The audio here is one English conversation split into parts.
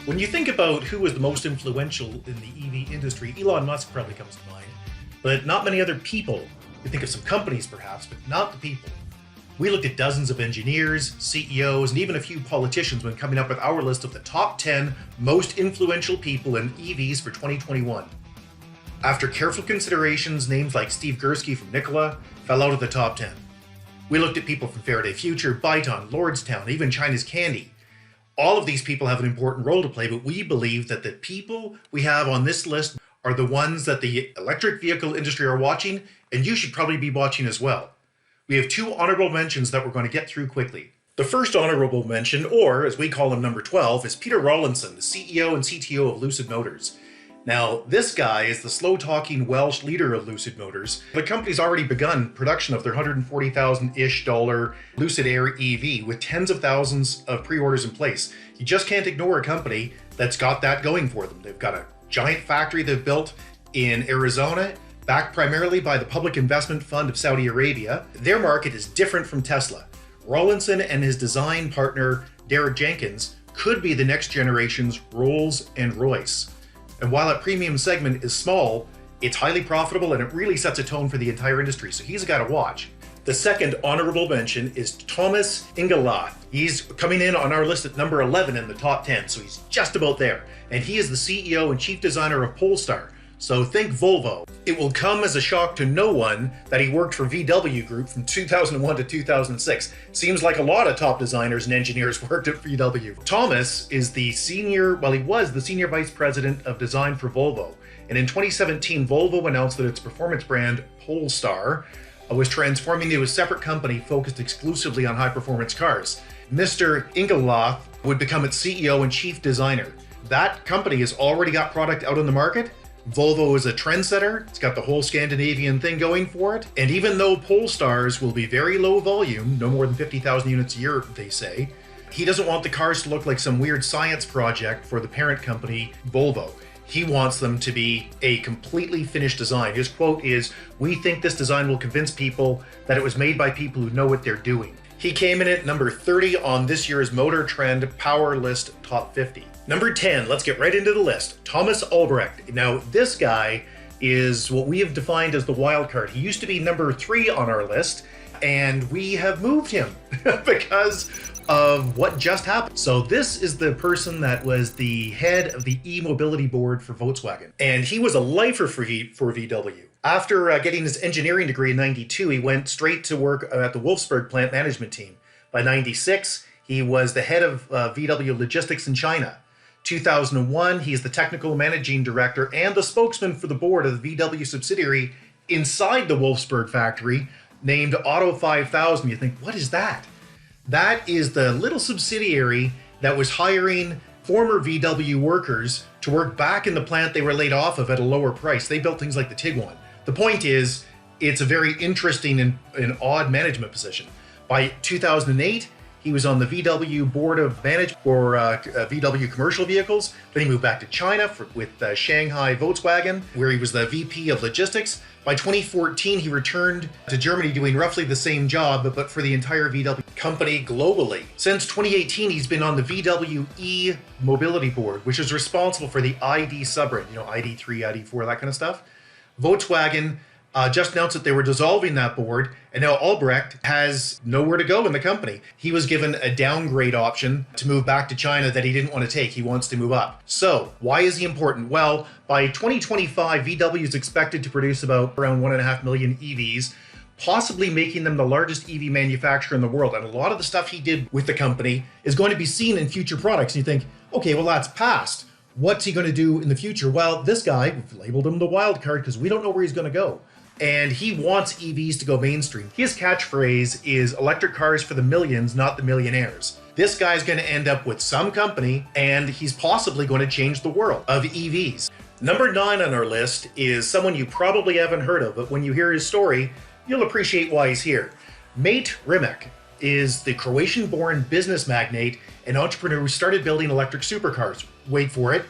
When you think about who was the most influential in the EV industry, Elon Musk probably comes to mind, but not many other people. You think of some companies perhaps, but not the people. We looked at dozens of engineers, CEOs, and even a few politicians when coming up with our list of the top 10 most influential people in EVs for 2021. After careful considerations, names like Steve Gursky from Nikola fell out of the top 10. We looked at people from Faraday Future, Byton, Lordstown, even China's Kandi. All of these people have an important role to play, but we believe that the people we have on this list are the ones that the electric vehicle industry are watching, and you should probably be watching as well. We have two honorable mentions that we're going to get through quickly. The first honorable mention, or as we call him number 12, is Peter Rawlinson, the CEO and CTO of Lucid Motors. Now, this guy is the slow-talking Welsh leader of Lucid Motors. The company's already begun production of their $140,000-ish Lucid Air EV with tens of thousands of pre-orders in place. You just can't ignore a company that's got that going for them. They've got a giant factory they've built in Arizona, backed primarily by the Public Investment Fund of Saudi Arabia. Their market is different from Tesla. Rawlinson and his design partner, Derek Jenkins, could be the next generation's Rolls and Royce. And while that premium segment is small, it's highly profitable and it really sets a tone for the entire industry. So he's a guy to watch. The second honorable mention is Thomas Ingenlath. He's coming in on our list at number 11 in the top 10, so he's just about there. And he is the CEO and chief designer of Polestar. So think Volvo. It will come as a shock to no one that he worked for VW Group from 2001 to 2006. Seems like a lot of top designers and engineers worked at VW. Thomas is he was the senior vice president of design for Volvo. And in 2017, Volvo announced that its performance brand, Polestar, was transforming into a separate company focused exclusively on high-performance cars. Mr. Ingenlath would become its CEO and chief designer. That company has already got product out on the market. Volvo is a trendsetter. It's got the whole Scandinavian thing going for it. And even though Polestars will be very low volume, no more than 50,000 units a year, they say, he doesn't want the cars to look like some weird science project for the parent company, Volvo. He wants them to be a completely finished design. His quote is, "We think this design will convince people that it was made by people who know what they're doing." He came in at number 30 on this year's Motor Trend Power List Top 50. Number 10, let's get right into the list. Thomas Ulbrich. Now, this guy is what we have defined as the wild card. He used to be number 3 on our list, and we have moved him because of what just happened. So this is the person that was the head of the e-mobility board for Volkswagen, and he was a lifer for VW. After getting his engineering degree in '92, he went straight to work at the Wolfsburg plant management team. By '96, he was the head of VW logistics in China. 2001, he's the technical managing director and the spokesman for the board of the VW subsidiary inside the Wolfsburg factory named Auto 5000. You think, what is that? That is the little subsidiary that was hiring former VW workers to work back in the plant they were laid off of at a lower price. They built things like the Tiguan. The point is, it's a very interesting and odd management position. By 2008, he was on the VW board of management for VW commercial vehicles. Then he moved back to China with Shanghai Volkswagen, where he was the VP of logistics. By 2014, he returned to Germany doing roughly the same job, but for the entire VW company globally. Since 2018, he's been on the VW e-mobility board, which is responsible for the ID subbrand, ID3, ID4, that kind of stuff. Volkswagen just announced that they were dissolving that board, and now Ulbrich has nowhere to go in the company. He was given a downgrade option to move back to China that he didn't want to take. He wants to move up. So why is he important? Well, by 2025, VW is expected to produce around 1.5 million EVs, possibly making them the largest EV manufacturer in the world. And a lot of the stuff he did with the company is going to be seen in future products. And you think, okay, well, that's past. What's he going to do in the future? Well, this guy, we've labeled him the wild card because we don't know where he's going to go. And he wants EVs to go mainstream. His catchphrase is electric cars for the millions, not the millionaires. This guy's going to end up with some company, and he's possibly going to change the world of EVs. Number 9 on our list is someone you probably haven't heard of, but when you hear his story, you'll appreciate why he's here. Mate Rimac is the Croatian-born business magnate and entrepreneur who started building electric supercars. Wait for it.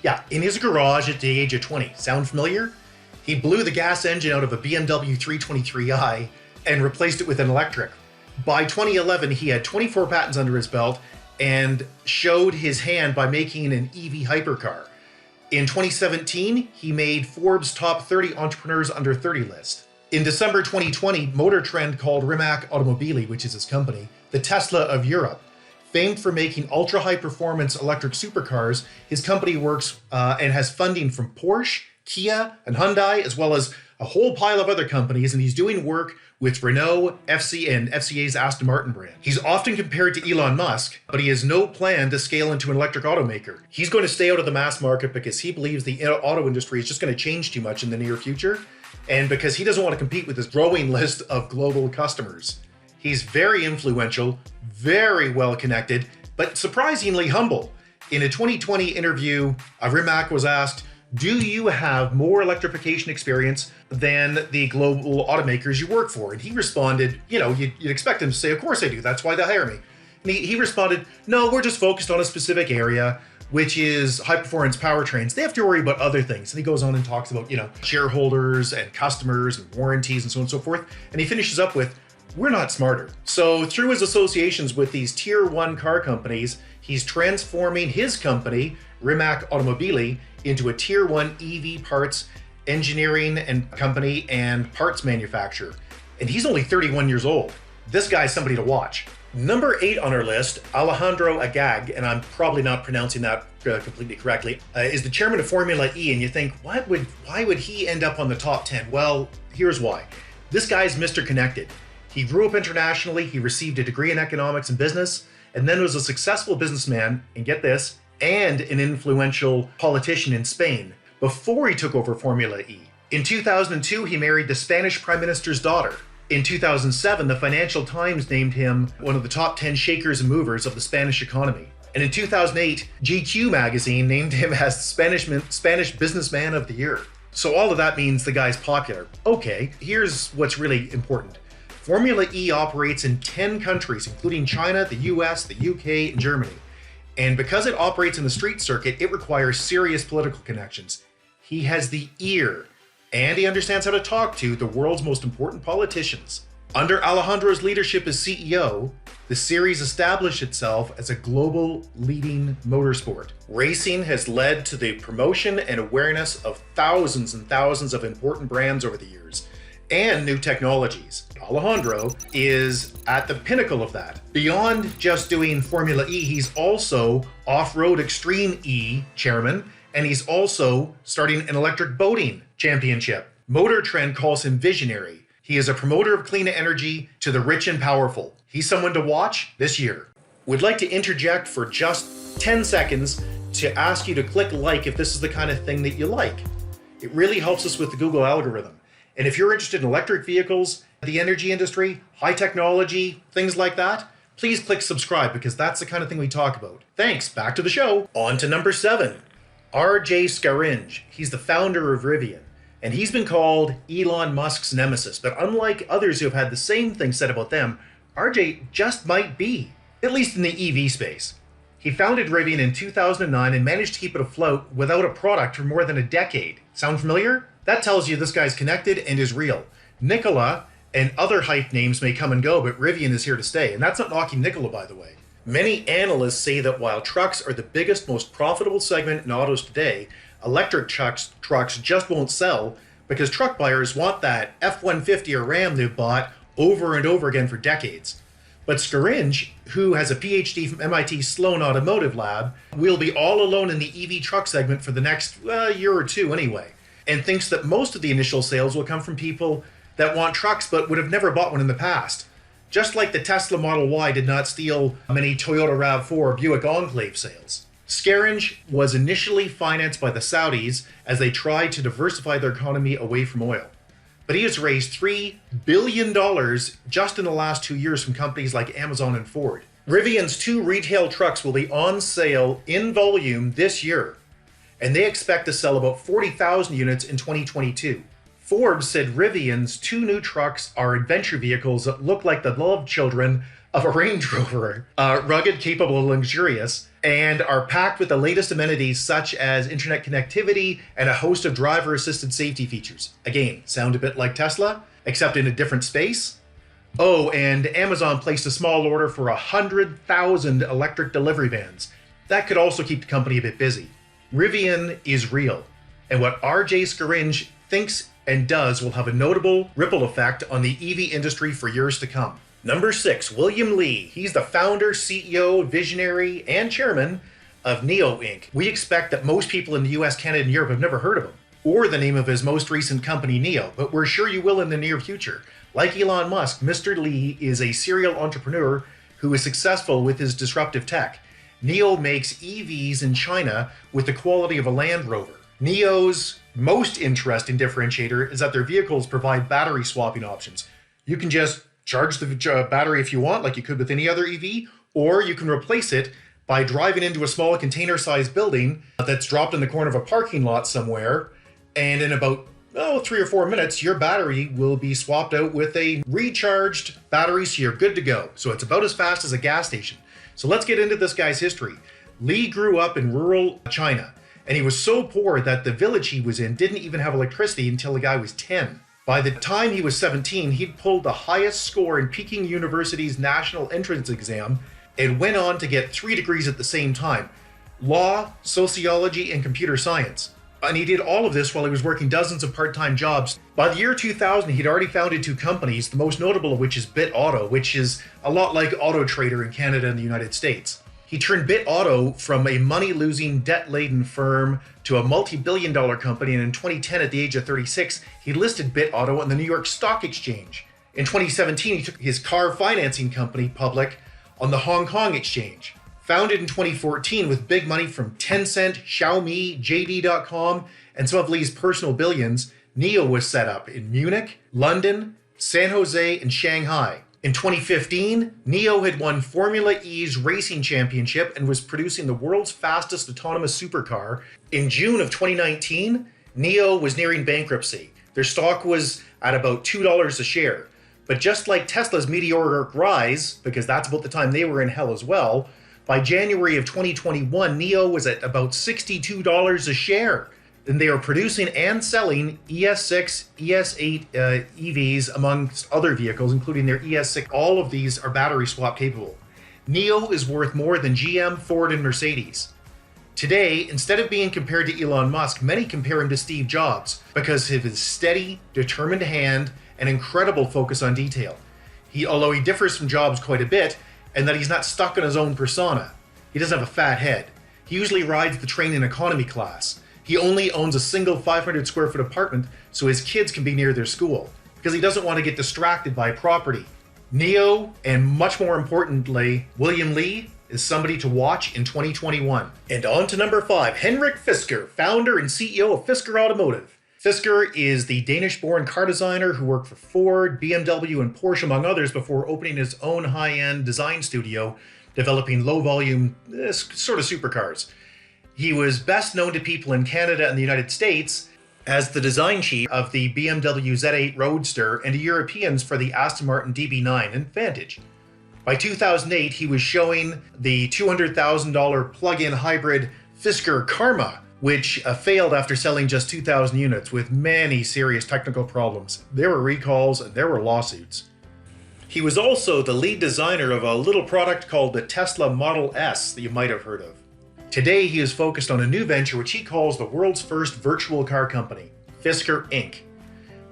Yeah, in his garage at the age of 20. Sound familiar? He blew the gas engine out of a BMW 323i and replaced it with an electric. By 2011, he had 24 patents under his belt and showed his hand by making an EV hypercar. In 2017, he made Forbes' top 30 entrepreneurs under 30 list. In December 2020, Motor Trend called Rimac Automobili, which is his company, the Tesla of Europe. Famed for making ultra-high performance electric supercars, his company works and has funding from Porsche, Kia, and Hyundai, as well as a whole pile of other companies, and he's doing work with Renault, FC, and FCA's Aston Martin brand. He's often compared to Elon Musk, but he has no plan to scale into an electric automaker. He's going to stay out of the mass market because he believes the auto industry is just going to change too much in the near future, and because he doesn't want to compete with his growing list of global customers. He's very influential, very well connected, but surprisingly humble. In a 2020 interview, Rimac was asked, do you have more electrification experience than the global automakers you work for? And he responded, you'd expect him to say, of course I do, that's why they hire me. And he responded, no, we're just focused on a specific area, which is high performance powertrains. They have to worry about other things. And he goes on and talks about, shareholders and customers and warranties and so on and so forth. And he finishes up with, we're not smarter. So through his associations with these tier 1 car companies, he's transforming his company, Rimac Automobili, into a tier 1 EV parts engineering and company and parts manufacturer. And he's only 31 years old. This guy's somebody to watch. Number 8 on our list, Alejandro Agag, and I'm probably not pronouncing that completely correctly, is the chairman of Formula E. And you think, why would he end up on the top 10? Well, here's why. This guy's Mr. Connected. He grew up internationally, he received a degree in economics and business, and then was a successful businessman, and get this, and an influential politician in Spain before he took over Formula E. In 2002, he married the Spanish Prime Minister's daughter. In 2007, the Financial Times named him one of the top 10 shakers and movers of the Spanish economy. And in 2008, GQ magazine named him as Spanish Businessman of the Year. So all of that means the guy's popular. Okay, here's what's really important. Formula E operates in 10 countries, including China, the US, the UK, and Germany. And because it operates in the street circuit, it requires serious political connections. He has the ear, and he understands how to talk to the world's most important politicians. Under Alejandro's leadership as CEO, the series established itself as a global leading motorsport. Racing has led to the promotion and awareness of thousands and thousands of important brands over the years, and new technologies. Alejandro is at the pinnacle of that. Beyond just doing Formula E, he's also Off-Road Extreme E chairman, and he's also starting an electric boating championship. Motor Trend calls him visionary. He is a promoter of clean energy to the rich and powerful. He's someone to watch this year. We'd like to interject for just 10 seconds to ask you to click like if this is the kind of thing that you like. It really helps us with the Google algorithm. And if you're interested in electric vehicles, the energy industry, high technology, things like that, please click subscribe because that's the kind of thing we talk about. Thanks, back to the show. On to number 7, RJ Scaringe. He's the founder of Rivian, and he's been called Elon Musk's nemesis. But unlike others who have had the same thing said about them, RJ just might be, at least in the EV space. He founded Rivian in 2009 and managed to keep it afloat without a product for more than a decade. Sound familiar? That tells you this guy's connected and is real. Nikola and other hype names may come and go, but Rivian is here to stay. And that's not knocking Nikola, by the way. Many analysts say that while trucks are the biggest, most profitable segment in autos today, electric trucks just won't sell because truck buyers want that F-150 or Ram they've bought over and over again for decades. But Scaringe, who has a PhD from MIT Sloan Automotive Lab, will be all alone in the EV truck segment for the next year or two anyway, and thinks that most of the initial sales will come from people that want trucks but would have never bought one in the past. Just like the Tesla Model Y did not steal many Toyota RAV4 or Buick Enclave sales. Scaringe was initially financed by the Saudis as they tried to diversify their economy away from oil. But he has raised $3 billion just in the last 2 years from companies like Amazon and Ford. Rivian's 2 retail trucks will be on sale in volume this year, and they expect to sell about 40,000 units in 2022. Forbes said Rivian's 2 new trucks are adventure vehicles that look like the love children of a Range Rover, rugged, capable, and luxurious, and are packed with the latest amenities such as internet connectivity and a host of driver-assisted safety features. Again, sound a bit like Tesla, except in a different space? Oh, and Amazon placed a small order for 100,000 electric delivery vans. That could also keep the company a bit busy. Rivian is real, and what RJ Scaringe thinks and does will have a notable ripple effect on the EV industry for years to come. Number 6, William Li. He's the founder, CEO, visionary, and chairman of NIO Inc. We expect that most people in the US, Canada, and Europe have never heard of him, or the name of his most recent company, NIO, but we're sure you will in the near future. Like Elon Musk, Mr. Li is a serial entrepreneur who is successful with his disruptive tech. NIO makes EVs in China with the quality of a Land Rover. NIO's most interesting differentiator is that their vehicles provide battery swapping options. You can just charge the battery if you want, like you could with any other EV, or you can replace it by driving into a small container-sized building that's dropped in the corner of a parking lot somewhere, and in about 3 or 4 minutes, your battery will be swapped out with a recharged battery, so you're good to go. So it's about as fast as a gas station. So let's get into this guy's history. Li grew up in rural China, and he was so poor that the village he was in didn't even have electricity until the guy was 10. By the time he was 17, he'd pulled the highest score in Peking University's national entrance exam and went on to get 3 degrees at the same time: law, sociology, and computer science. And he did all of this while he was working dozens of part-time jobs. By the year 2000, he'd already founded 2 companies, the most notable of which is BitAuto, which is a lot like Auto Trader in Canada and the United States. He turned BitAuto from a money-losing, debt-laden firm to a multi-billion-dollar company, and in 2010, at the age of 36, he listed BitAuto on the New York Stock Exchange. In 2017, he took his car financing company public on the Hong Kong Exchange. Founded in 2014 with big money from Tencent, Xiaomi, JD.com, and some of Li's personal billions, NIO was set up in Munich, London, San Jose, and Shanghai. In 2015, NIO had won Formula E's racing championship and was producing the world's fastest autonomous supercar. In June of 2019, NIO was nearing bankruptcy. Their stock was at about $2 a share. But just like Tesla's meteoric rise, because that's about the time they were in hell as well, by January of 2021, NIO was at about $62 a share. And they are producing and selling ES6, ES8 EVs, amongst other vehicles, including their ES6. All of these are battery swap capable. NIO is worth more than GM, Ford, and Mercedes. Today, instead of being compared to Elon Musk, many compare him to Steve Jobs because of his steady, determined hand and incredible focus on detail. Although he differs from Jobs quite a bit, and that he's not stuck in his own persona. He doesn't have a fat head. He usually rides the train in economy class. He only owns a single 500 square foot apartment so his kids can be near their school, because he doesn't want to get distracted by property. NIO, and much more importantly, William Li, is somebody to watch in 2021. And on to number 5, Henrik Fisker, founder and CEO of Fisker Automotive. Fisker is the Danish-born car designer who worked for Ford, BMW, and Porsche, among others, before opening his own high-end design studio, developing low-volume, sort of supercars. He was best known to people in Canada and the United States as the design chief of the BMW Z8 Roadster, and to Europeans for the Aston Martin DB9 and Vantage. By 2008, he was showing the $200,000 plug-in hybrid Fisker Karma, which failed after selling just 2,000 units with many serious technical problems. There were recalls and there were lawsuits. He was also the lead designer of a little product called the Tesla Model S that you might have heard of. Today, he is focused on a new venture which he calls the world's first virtual car company, Fisker Inc.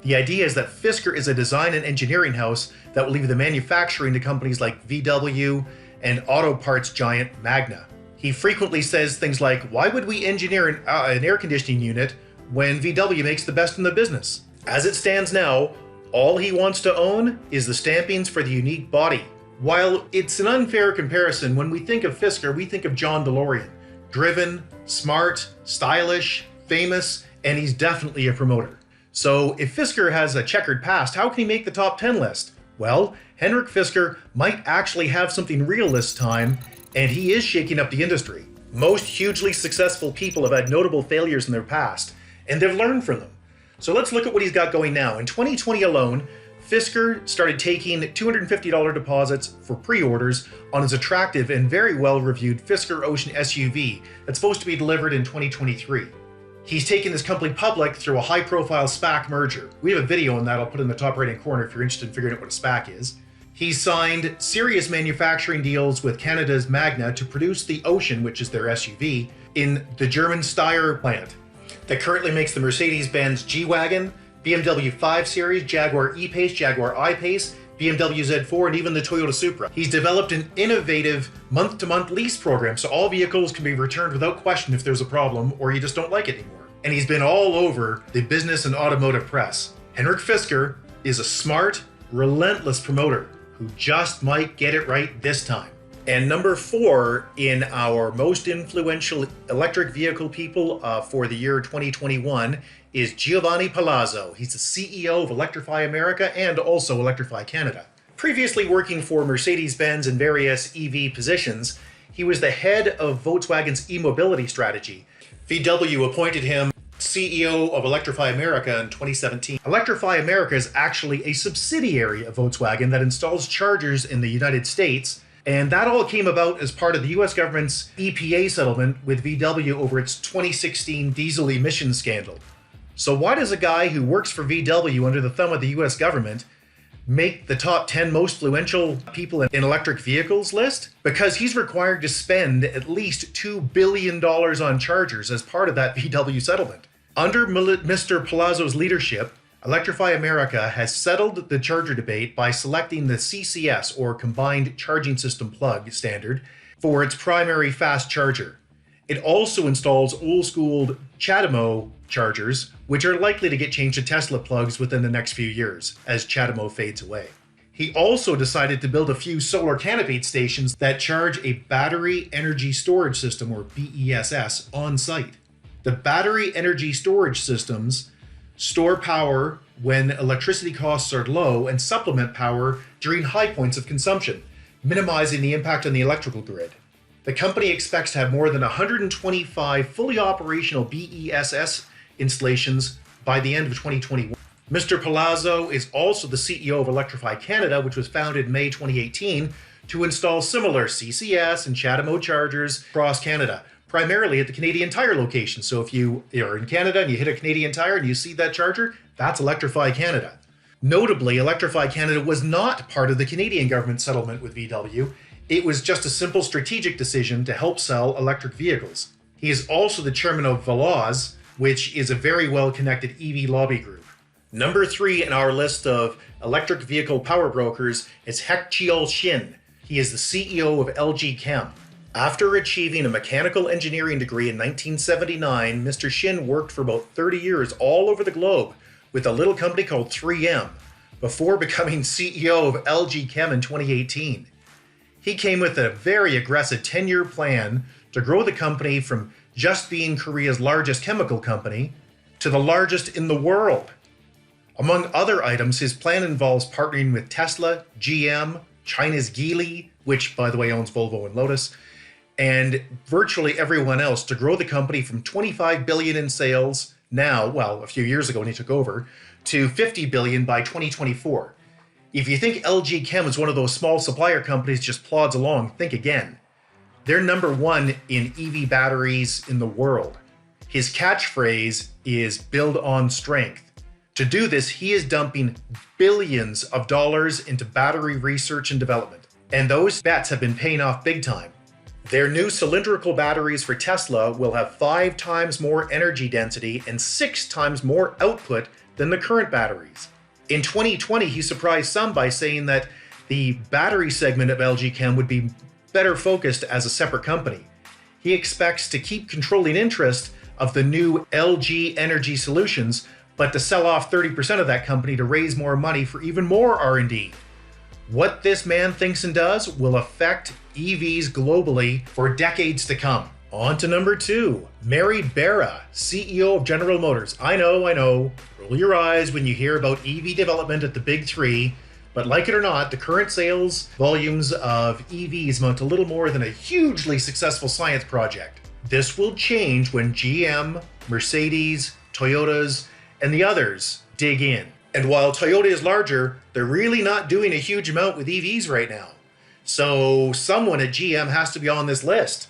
The idea is that Fisker is a design and engineering house that will leave the manufacturing to companies like VW and auto parts giant Magna. He frequently says things like, "Why would we engineer an air conditioning unit when VW makes the best in the business?" As it stands now, all he wants to own is the stampings for the unique body. While it's an unfair comparison, when we think of Fisker, we think of John DeLorean. Driven, smart, stylish, famous, and he's definitely a promoter. So if Fisker has a checkered past, how can he make the top 10 list? Well, Henrik Fisker might actually have something real this time, and he is shaking up the industry. Most hugely successful people have had notable failures in their past, and they've learned from them. So let's look at what he's got going now. In 2020 alone, Fisker started taking $250 deposits for pre-orders on his attractive and very well-reviewed Fisker Ocean SUV that's supposed to be delivered in 2023. He's taken this company public through a high-profile SPAC merger. We have a video on that I'll put in the top right-hand corner if you're interested in figuring out what a SPAC is. He signed serious manufacturing deals with Canada's Magna to produce the Ocean, which is their SUV, in the German Steyr plant that currently makes the Mercedes-Benz G-Wagon, BMW 5 Series, Jaguar E-Pace, Jaguar I-Pace, BMW Z4, and even the Toyota Supra. He's developed an innovative month-to-month lease program, so all vehicles can be returned without question if there's a problem or you just don't like it anymore. And he's been all over the business and automotive press. Henrik Fisker is a smart, relentless promoter who just might get it right this time. And number 4 in our most influential electric vehicle people for the year 2021 is Giovanni Palazzo. He's the CEO of Electrify America and also Electrify Canada. Previously working for Mercedes-Benz in various EV positions, he was the head of Volkswagen's e-mobility strategy. VW appointed him CEO of Electrify America in 2017. Electrify America is actually a subsidiary of Volkswagen that installs chargers in the United States, and that all came about as part of the US government's EPA settlement with VW over its 2016 diesel emissions scandal. So why does a guy who works for VW under the thumb of the US government make the top 10 most influential people in electric vehicles list? Because he's required to spend at least $2 billion on chargers as part of that VW settlement. Under Mr. Palazzo's leadership, Electrify America has settled the charger debate by selecting the CCS, or Combined Charging System Plug standard, for its primary fast charger. It also installs old-school CHAdeMO chargers, which are likely to get changed to Tesla plugs within the next few years as CHAdeMO fades away. He also decided to build a few solar canopied stations that charge a battery energy storage system, or BESS, on site. The battery energy storage systems store power when electricity costs are low and supplement power during high points of consumption, minimizing the impact on the electrical grid. The company expects to have more than 125 fully operational BESS installations by the end of 2021. Mr. Palazzo is also the CEO of Electrify Canada, which was founded in May 2018 to install similar CCS and CHAdeMO chargers across Canada, primarily at the Canadian Tire location. So if you are in Canada and you hit a Canadian Tire and you see that charger, that's Electrify Canada. Notably, Electrify Canada was not part of the Canadian government settlement with VW. It was just a simple strategic decision to help sell electric vehicles. He is also the chairman of Veloz, which is a very well-connected EV lobby group. Number 3 in our list of electric vehicle power brokers is Cheol Shin. He is the CEO of LG Chem. After achieving a mechanical engineering degree in 1979, Mr. Shin worked for about 30 years all over the globe with a little company called 3M, before becoming CEO of LG Chem in 2018. He came with a very aggressive 10-year plan to grow the company from just being Korea's largest chemical company to the largest in the world. Among other items, his plan involves partnering with Tesla, GM, China's Geely, which by the way owns Volvo and Lotus, and virtually everyone else to grow the company from $25 billion in sales now, well, a few years ago when he took over, to $50 billion by 2024. If you think LG Chem is one of those small supplier companies just plods along, think again. They're number 1 in EV batteries in the world. His catchphrase is build on strength. To do this, he is dumping billions of dollars into battery research and development. And those bets have been paying off big time. Their new cylindrical batteries for Tesla will have 5 times more energy density and 6 times more output than the current batteries. In 2020, he surprised some by saying that the battery segment of LG Chem would be better focused as a separate company. He expects to keep controlling interest of the new LG Energy Solutions, but to sell off 30% of that company to raise more money for even more R&D. What this man thinks and does will affect EVs globally for decades to come. On to number 2, Mate Barra, CEO of General Motors. I know, roll your eyes when you hear about EV development at the big 3, but like it or not, the current sales volumes of EVs amount to little more than a hugely successful science project. This will change when GM, Mercedes, Toyotas, and the others dig in. And while Toyota is larger, they're really not doing a huge amount with EVs right now. So someone at GM has to be on this list.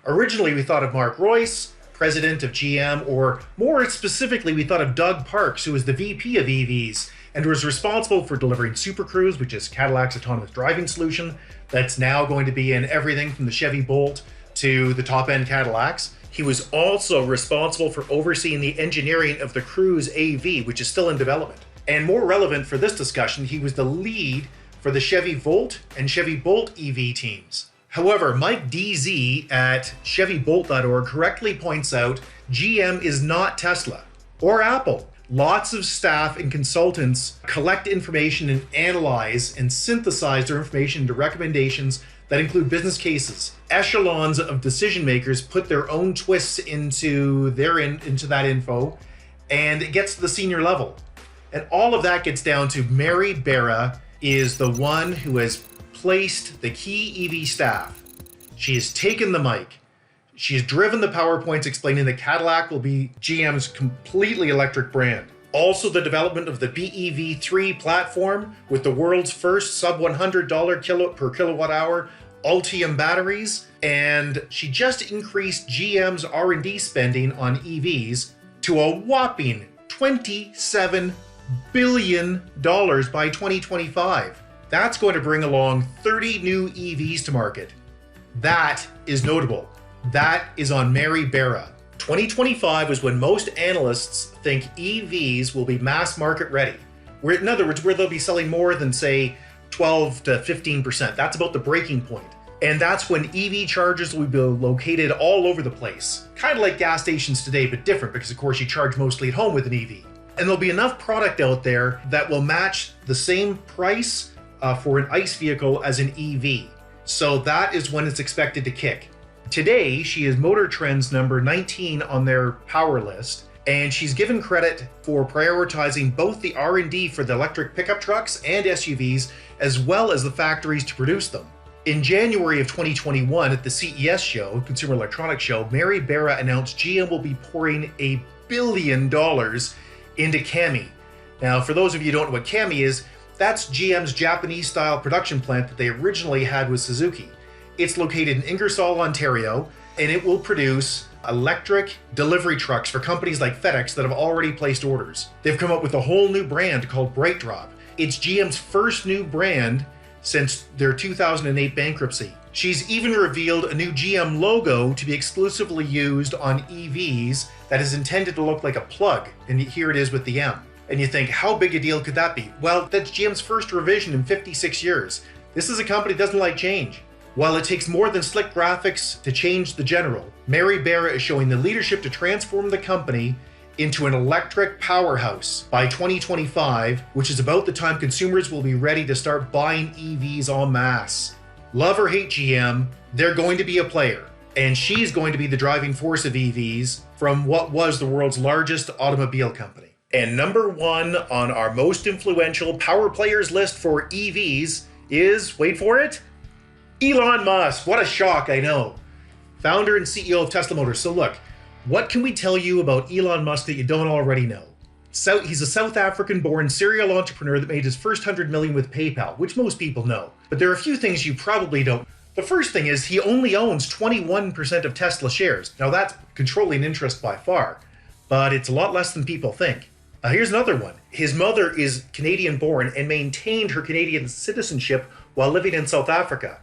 Originally, we thought of Mark Royce, president of GM, or more specifically, we thought of Doug Parks, who was the VP of EVs and was responsible for delivering Super Cruise, which is Cadillac's autonomous driving solution that's now going to be in everything from the Chevy Bolt to the top-end Cadillacs. He was also responsible for overseeing the engineering of the Cruise AV, which is still in development. And more relevant for this discussion, he was the lead for the Chevy Volt and Chevy Bolt EV teams. However, Mike DZ at ChevyBolt.org correctly points out GM is not Tesla or Apple. Lots of staff and consultants collect information and analyze and synthesize their information into recommendations that include business cases. Echelons of decision makers put their own twists into that info, and it gets to the senior level. And all of that gets down to Mary Barra is the one who has placed the key EV staff. She has taken the mic. She has driven the PowerPoints explaining that Cadillac will be GM's completely electric brand. Also the development of the BEV3 platform with the world's first sub $100 per kilowatt hour Ultium batteries. And she just increased GM's R&D spending on EVs to a whopping $27 billion by 2025. That's going to bring along 30 new EVs to market. That is notable. That is on Mary Barra. 2025 is when most analysts think EVs will be mass market ready. In other words, where they'll be selling more than, say, 12 to 15%. That's about the breaking point. And that's when EV chargers will be located all over the place. Kind of like gas stations today, but different because, of course, you charge mostly at home with an EV. And there'll be enough product out there that will match the same price for an ICE vehicle as an EV. So that is when it's expected to kick. Today, she is Motor Trend's number 19 on their power list, and she's given credit for prioritizing both the R&D for the electric pickup trucks and SUVs, as well as the factories to produce them. In January of 2021 at the CES show, Consumer Electronics Show, Mary Barra announced GM will be pouring $1 billion into Kandi. Now, for those of you who don't know what Kandi is, that's GM's Japanese-style production plant that they originally had with Suzuki. It's located in Ingersoll, Ontario, and it will produce electric delivery trucks for companies like FedEx that have already placed orders. They've come up with a whole new brand called BrightDrop. It's GM's first new brand since their 2008 bankruptcy. She's even revealed a new GM logo to be exclusively used on EVs that is intended to look like a plug, and here it is with the M. And you think, how big a deal could that be? Well, that's GM's first revision in 56 years. This is a company that doesn't like change. While it takes more than slick graphics to change the general, Mary Barra is showing the leadership to transform the company into an electric powerhouse by 2025, which is about the time consumers will be ready to start buying EVs en masse. Love or hate GM, they're going to be a player, and she's going to be the driving force of EVs from what was the world's largest automobile company. And number one on our most influential power players list for EVs is, wait for it, Elon Musk. What a shock, I know. Founder and CEO of Tesla Motors. So look, what can we tell you about Elon Musk that you don't already know? He's a South African-born serial entrepreneur that made his first $100 million with PayPal, which most people know. But there are a few things you probably don't. The first thing is he only owns 21% of Tesla shares. Now that's controlling interest by far, but it's a lot less than people think. Here's another one. His mother is Canadian-born and maintained her Canadian citizenship while living in South Africa.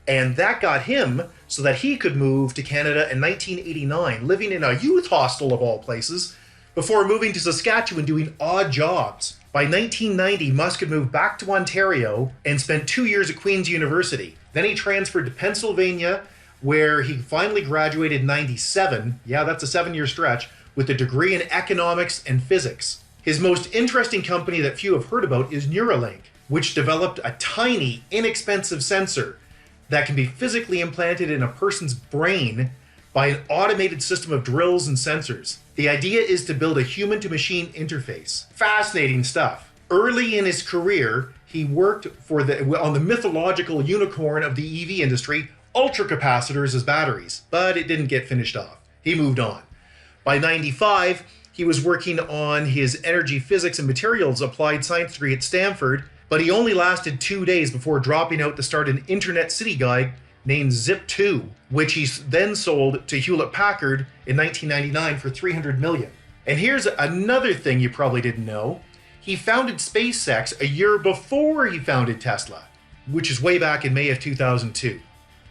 And that got him so that he could move to Canada in 1989, living in a youth hostel of all places, before moving to Saskatchewan doing odd jobs. By 1990, Musk had moved back to Ontario and spent 2 years at Queen's University. Then he transferred to Pennsylvania, where he finally graduated in 97. Yeah, that's a 7-year stretch, with a degree in economics and physics. His most interesting company that few have heard about is Neuralink, which developed a tiny, inexpensive sensor that can be physically implanted in a person's brain by an automated system of drills and sensors. The idea is to build a human-to-machine interface. Fascinating stuff. Early in his career, he worked on the mythological unicorn of the EV industry, ultracapacitors as batteries, but it didn't get finished off. He moved on. By 95, he was working on his energy physics and materials applied science degree at Stanford, but he only lasted 2 days before dropping out to start an internet city guide named Zip2, which he then sold to Hewlett-Packard in 1999 for $300 million. And here's another thing you probably didn't know. He founded SpaceX a year before he founded Tesla, which is way back in May of 2002.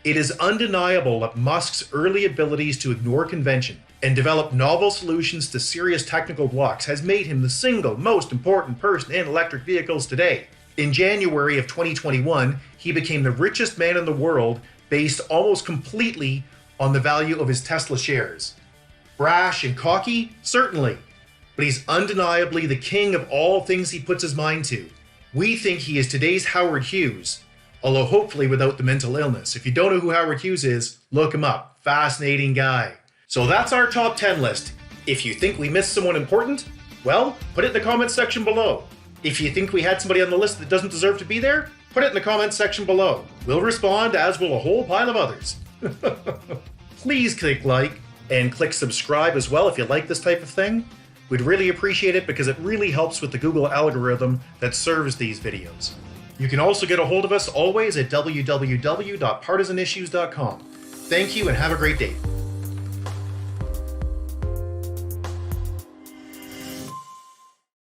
It is undeniable that Musk's early abilities to ignore convention and develop novel solutions to serious technical blocks has made him the single most important person in electric vehicles today. In January of 2021, he became the richest man in the world based almost completely on the value of his Tesla shares. Brash and cocky? Certainly. But he's undeniably the king of all things he puts his mind to. We think he is today's Howard Hughes, although hopefully without the mental illness. If you don't know who Howard Hughes is, look him up. Fascinating guy. So that's our top 10 list. If you think we missed someone important, well, put it in the comments section below. If you think we had somebody on the list that doesn't deserve to be there, put it in the comments section below. We'll respond, as will a whole pile of others. Please click like and click subscribe as well if you like this type of thing. We'd really appreciate it because it really helps with the Google algorithm that serves these videos. You can also get a hold of us always at www.partisanissues.com. Thank you and have a great day.